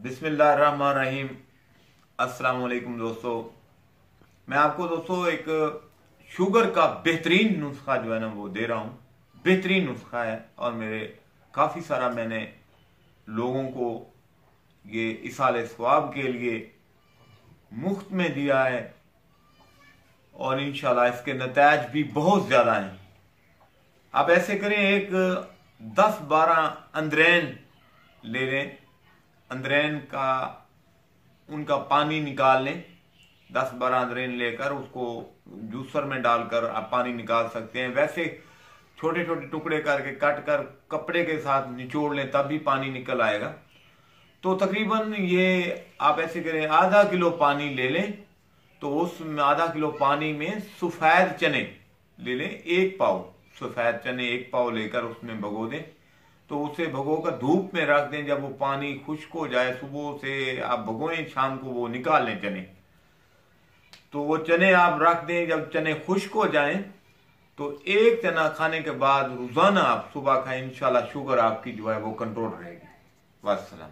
बिस्मिल्लाहिर्रहमानिर्रहीम। अस्सलाम वालेकुम दोस्तों। मैं आपको दोस्तों एक शुगर का बेहतरीन नुस्खा जो है ना वो दे रहा हूँ। बेहतरीन नुस्खा है और मेरे काफ़ी सारा मैंने लोगों को ये इसाले सवाब के लिए मुफ्त में दिया है और इंशाल्लाह इसके नताज भी बहुत ज़्यादा हैं। आप ऐसे करें, एक 10-12 अंदरैन ले लें, अंदरैन का उनका पानी निकाल लें। 10-12 अंदरैन लेकर उसको जूसर में डालकर आप पानी निकाल सकते हैं। वैसे छोटे छोटे टुकड़े करके कट कर कपड़े के साथ निचोड़ लें, तब भी पानी निकल आएगा। तो तकरीबन ये आप ऐसे करें, आधा किलो पानी ले लें। तो उस आधा किलो पानी में सफेद चने ले लें, 1 पाव सफेद चने 1 पाव लेकर उसमें भगो दें। तो उसे भगोकर धूप में रख दें। जब वो पानी खुश्क हो जाए, सुबह से आप भगोएं, शाम को वो निकाल लें चने। तो वो चने आप रख दें। जब चने खुश्क हो जाएं तो एक चना खाने के बाद रोजाना आप सुबह खाएं, इंशाल्लाह शुगर आपकी जो है वो कंट्रोल रहेगी। वस्सलाम।